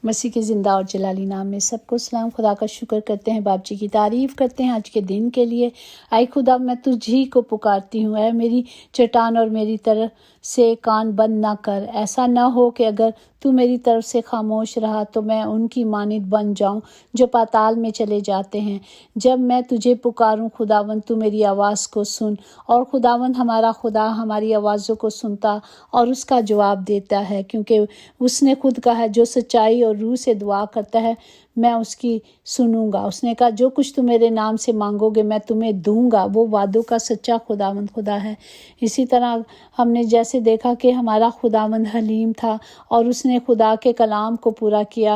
مسیح کے زندہ اور جلالی نام میں سب کو سلام۔ خدا کا شکر کرتے ہیں، باپ جی کی تعریف کرتے ہیں آج کے دن کے لیے۔ اے خدا، میں تجھ ہی کو پکارتی ہوں، اے میری چٹان اور میری طرف سے کان بند نہ کر۔ ایسا نہ ہو کہ اگر تو میری طرف سے خاموش رہا تو میں ان کی مانند بن جاؤں جو پاتال میں چلے جاتے ہیں۔ جب میں تجھے پکاروں خداوند، تو میری آواز کو سن، اور خداوند ہمارا خدا ہماری آوازوں کو سنتا اور اس کا جواب دیتا ہے، کیونکہ اس نے خود کہا جو سچائی اور روح سے دعا کرتا ہے میں اس کی سنوں گا۔ اس نے کہا جو کچھ تم میرے نام سے مانگو گے میں تمہیں دوں گا۔ وہ وعدوں کا سچا خداوند خدا ہے۔ اسی طرح ہم نے جیسے دیکھا کہ ہمارا خداوند حلیم تھا اور اس نے خدا کے کلام کو پورا کیا،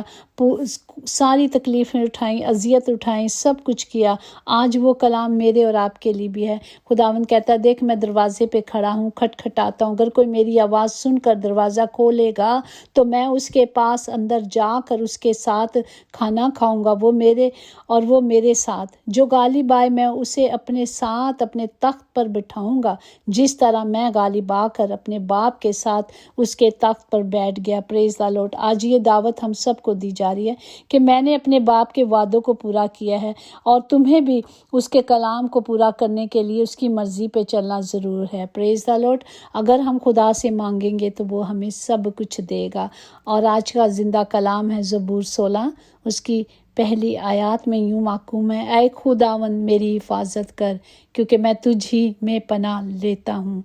ساری تکلیفیں اٹھائیں، اذیت اٹھائیں، سب کچھ کیا۔ آج وہ کلام میرے اور آپ کے لیے بھی ہے۔ خداوند کہتا ہے دیکھ میں دروازے پہ کھڑا ہوں، کھٹکھٹاتا ہوں، اگر کوئی میری آواز سن کر دروازہ کھولے گا تو میں اس کے پاس اندر جا کر اس کے ساتھ کھانا کھاؤں گا، وہ میرے ساتھ۔ جو غالب آئے میں اسے اپنے ساتھ اپنے تخت پر بٹھاؤں گا، جس طرح میں غالب آ کر اپنے باپ کے ساتھ اس کے تخت پر بیٹھ گیا۔ پریز دی لارڈ۔ آج یہ دعوت ہم سب کو دی جا رہی ہے کہ میں نے اپنے باپ کے وعدوں کو پورا کیا ہے اور تمہیں بھی اس کے کلام کو پورا کرنے کے لیے اس کی مرضی پہ چلنا ضرور ہے۔ پریز دی لارڈ۔ اگر ہم خدا سے مانگیں گے تو وہ ہمیں سب کچھ دے گا۔ اور آج کا زندہ کلام ہے زبور 16، اس کی پہلی آیات میں یوں محکوم ہے، اے خداوند میری حفاظت کر، کیونکہ میں تجھ ہی میں پناہ لیتا ہوں۔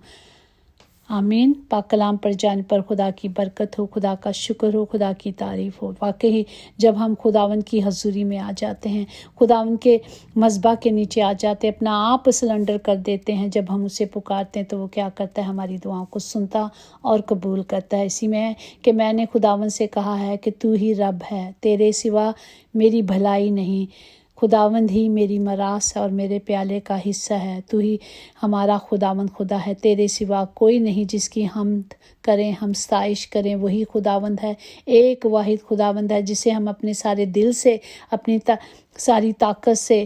آمین۔ پاک کلام پر جانے پر خدا کی برکت ہو، خدا کا شکر ہو، خدا کی تعریف ہو۔ واقعی جب ہم خداوند کی حضوری میں آ جاتے ہیں، خداوند کے مذبح کے نیچے آ جاتے ہیں، اپنا آپ سلنڈر کر دیتے ہیں، جب ہم اسے پکارتے ہیں تو وہ کیا کرتا ہے؟ ہماری دعاؤں کو سنتا اور قبول کرتا ہے۔ اسی میں ہے کہ میں نے خداوند سے کہا ہے کہ تو ہی رب ہے، تیرے سوا میری بھلائی نہیں۔ خداوند ہی میری میراث اور میرے پیالے کا حصہ ہے۔ تو ہی ہمارا خداوند خدا ہے، تیرے سوا کوئی نہیں جس کی حمد کریں، ہم ستائش کریں۔ وہی خداوند ہے، ایک واحد خداوند ہے جسے ہم اپنے سارے دل سے، اپنی ساری طاقت سے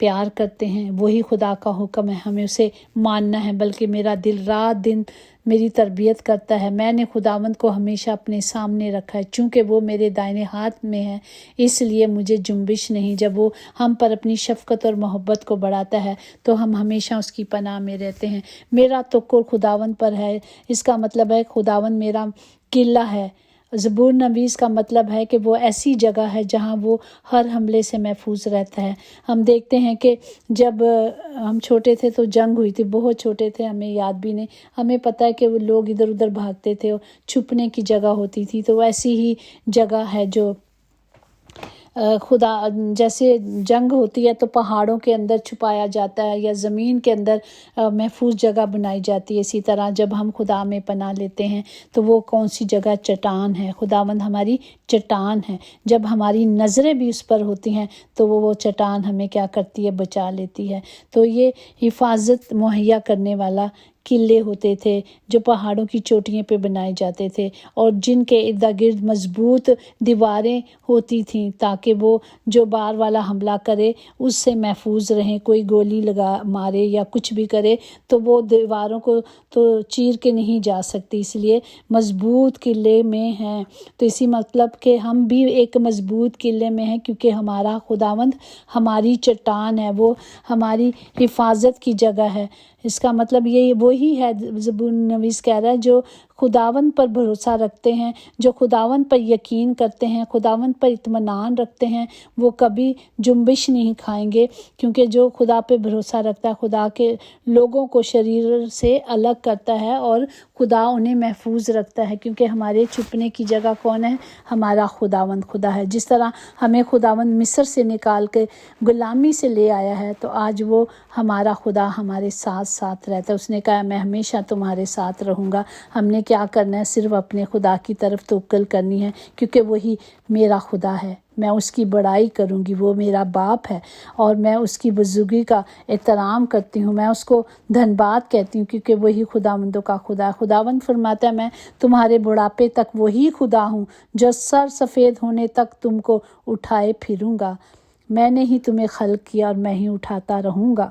پیار کرتے ہیں۔ وہی خدا کا حکم ہے، ہمیں اسے ماننا ہے، بلکہ میرا دل رات دن میری تربیت کرتا ہے۔ میں نے خداوند کو ہمیشہ اپنے سامنے رکھا ہے، چونکہ وہ میرے دائنے ہاتھ میں ہے، اس لیے مجھے جنبش نہیں۔ جب وہ ہم پر اپنی شفقت اور محبت کو بڑھاتا ہے تو ہم ہمیشہ اس کی پناہ میں رہتے ہیں۔ میرا توقل خداوند پر ہے، اس کا مطلب ہے خداوند میرا قلعہ ہے۔ زبور نویس کا مطلب ہے کہ وہ ایسی جگہ ہے جہاں وہ ہر حملے سے محفوظ رہتا ہے۔ ہم دیکھتے ہیں کہ جب ہم چھوٹے تھے تو جنگ ہوئی تھی، بہت چھوٹے تھے، ہمیں یاد بھی نہیں، ہمیں پتہ ہے کہ وہ لوگ ادھر ادھر بھاگتے تھے، چھپنے کی جگہ ہوتی تھی، تو ایسی ہی جگہ ہے جو خدا، جیسے جنگ ہوتی ہے تو پہاڑوں کے اندر چھپایا جاتا ہے یا زمین کے اندر محفوظ جگہ بنائی جاتی ہے، اسی طرح جب ہم خدا میں پناہ لیتے ہیں تو وہ کون سی جگہ؟ چٹان ہے۔ خداوند ہماری چٹان ہے۔ جب ہماری نظریں بھی اس پر ہوتی ہیں تو وہ چٹان ہمیں کیا کرتی ہے؟ بچا لیتی ہے۔ تو یہ حفاظت مہیا کرنے والا قلعے ہوتے تھے جو پہاڑوں کی چوٹیوں پہ بنائے جاتے تھے اور جن کے ارد گرد مضبوط دیواریں ہوتی تھیں تاکہ وہ جو بار والا حملہ کرے اس سے محفوظ رہیں، کوئی گولی مارے یا کچھ بھی کرے تو وہ دیواروں کو تو چیر کے نہیں جا سکتی، اس لیے مضبوط قلعے میں ہیں۔ تو اسی مطلب کہ ہم بھی ایک مضبوط قلعے میں ہیں، کیونکہ ہمارا خداوند ہماری چٹان ہے، وہ ہماری حفاظت کی جگہ ہے۔ اس کا مطلب یہ وہی ہے، زبور نویس کہہ رہا ہے جو خداوند پر بھروسہ رکھتے ہیں، جو خداوند پر یقین کرتے ہیں، خداوند پر اطمینان رکھتے ہیں، وہ کبھی جنبش نہیں کھائیں گے، کیونکہ جو خدا پہ بھروسہ رکھتا ہے خدا کے لوگوں کو شریر سے الگ کرتا ہے اور خدا انہیں محفوظ رکھتا ہے، کیونکہ ہمارے چھپنے کی جگہ کون ہے؟ ہمارا خداوند خدا ہے۔ جس طرح ہمیں خداوند مصر سے نکال کے غلامی سے لے آیا ہے تو آج وہ ہمارا خدا ہمارے ساتھ ساتھ رہتا ہے۔ اس نے کہا میں ہمیشہ تمہارے ساتھ رہوں گا۔ ہم نے کیا کرنا ہے؟ صرف اپنے خدا کی طرف توکل کرنی ہے، کیونکہ وہی میرا خدا ہے۔ میں اس کی بڑائی کروں گی، وہ میرا باپ ہے اور میں اس کی بزرگی کا احترام کرتی ہوں، میں اس کو دھن باد کہتی ہوں، کیونکہ وہی خداوندوں کا خدا ہے۔ خداوند فرماتا ہے میں تمہارے بڑھاپے تک وہی خدا ہوں جو سر سفید ہونے تک تم کو اٹھائے پھروں گا۔ میں نے ہی تمہیں خلق کیا اور میں ہی اٹھاتا رہوں گا۔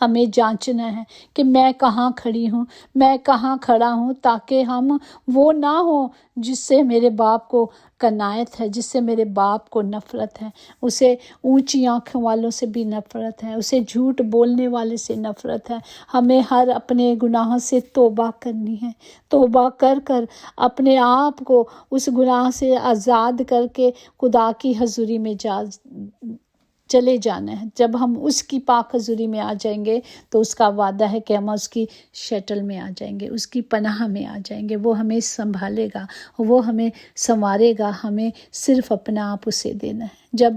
ہمیں جانچنا ہے کہ میں کہاں کھڑی ہوں، میں کہاں کھڑا ہوں، تاکہ ہم وہ نہ ہوں جس سے میرے باپ کو کنایت ہے، جس سے میرے باپ کو نفرت ہے، اسے اونچی آنکھوں والوں سے بھی نفرت ہے، اسے جھوٹ بولنے والے سے نفرت ہے۔ ہمیں ہر اپنے گناہوں سے توبہ کرنی ہے، توبہ کر کر اپنے آپ کو اس گناہ سے آزاد کر کے خدا کی حضوری میں چلے جانا ہے۔ جب ہم اس کی پاک حضوری میں آ جائیں گے تو اس کا وعدہ ہے کہ ہم اس کی شٹل میں آ جائیں گے، اس کی پناہ میں آ جائیں گے۔ وہ ہمیں سنبھالے گا، وہ ہمیں سنوارے گا، ہمیں صرف اپنا آپ اسے دینا ہے۔ جب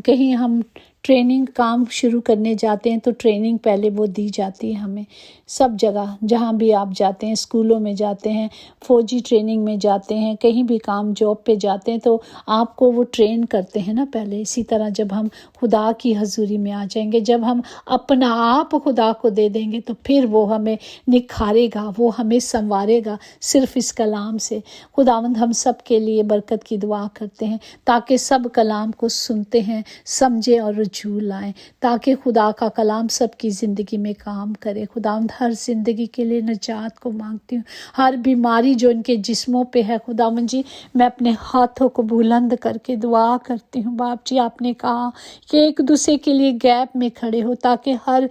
کہیں ہم ٹریننگ کام شروع کرنے جاتے ہیں تو ٹریننگ پہلے وہ دی جاتی ہے ہمیں، سب جگہ جہاں بھی آپ جاتے ہیں، اسکولوں میں جاتے ہیں، فوجی ٹریننگ میں جاتے ہیں، کہیں بھی کام جاب پہ جاتے ہیں تو آپ کو وہ ٹرین کرتے ہیں نا پہلے۔ اسی طرح جب ہم خدا کی حضوری میں آ جائیں گے، جب ہم اپنا آپ خدا کو دے دیں گے تو پھر وہ ہمیں نکھارے گا، وہ ہمیں سنوارے گا صرف اس کلام سے۔ خداوند ہم سب کے لیے برکت کی دعا کرتے ہیں تاکہ سب کلام کو سنتے ہیں، سمجھیں اور رجوع لائیں، تاکہ خدا کا کلام سب کی زندگی میں کام کرے۔ خداوند ہر زندگی کے لیے نجات کو مانگتی ہوں، ہر بیماری جو ان کے جسموں پہ ہے خداوند جی، میں اپنے ہاتھوں کو بلند کر کے دعا کرتی ہوں۔ باپ جی، آپ نے کہا کہ ایک دوسرے کے لیے گیپ میں کھڑے ہو تاکہ ہر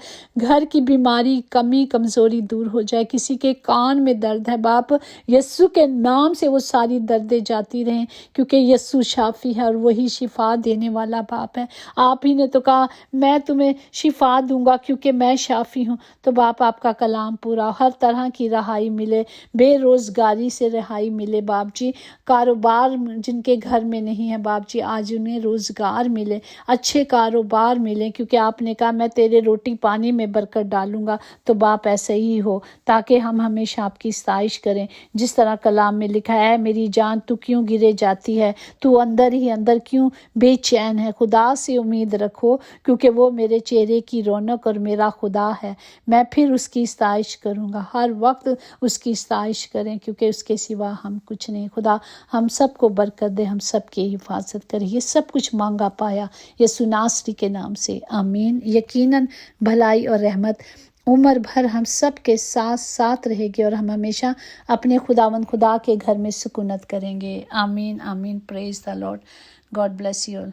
گھر کی بیماری، کمی، کمزوری دور ہو جائے۔ کسی کے کان میں درد ہے باپ، یسوع کے نام سے وہ ساری دردیں جاتی رہیں، کیونکہ یسوع شافی ہے اور وہی شفا دینے والا باپ ہے۔ آپ ہی نے تو کہا میں تمہیں شفا دوں گا کیونکہ میں شافی ہوں۔ تو باپ آپ کا کلام پورا، ہر طرح کی رہائی ملے، بے روزگاری سے رہائی ملے باپ جی، کاروبار جن کے گھر میں نہیں ہے باپ جی آج انہیں روزگار ملے، اچھے کاروبار ملے، کیونکہ آپ نے کہا میں تیرے روٹی پانی میں برکت ڈالوں گا۔ تو باپ ایسا ہی ہو تاکہ ہم ہمیشہ آپ کی ستائش کریں، جس طرح کلام میں لکھا ہے میری جان تو کیوں گرے جاتی ہے، تو اندر ہی اندر کیوں بے چین ہے۔ خدا سے امید رکھو کیونکہ وہ میرے چہرے کی رونق اور میرا خدا ہے، میں پھر اس کی ستائش کروں گا، ہر وقت اس کی ستائش کریں کیونکہ اس کے سوا ہم کچھ نہیں۔ خدا ہم سب کو برکت دے، ہم سب کی حفاظت کرے۔ یہ سب کچھ مانگا پایا یسوع ناصری کے نام سے، آمین۔ یقیناً بھلائی اور رحمت عمر بھر ہم سب کے ساتھ ساتھ رہے گی اور ہم ہمیشہ اپنے خداوند خدا کے گھر میں سکونت کریں گے، آمین آمین۔ Praise the lord, God bless you all.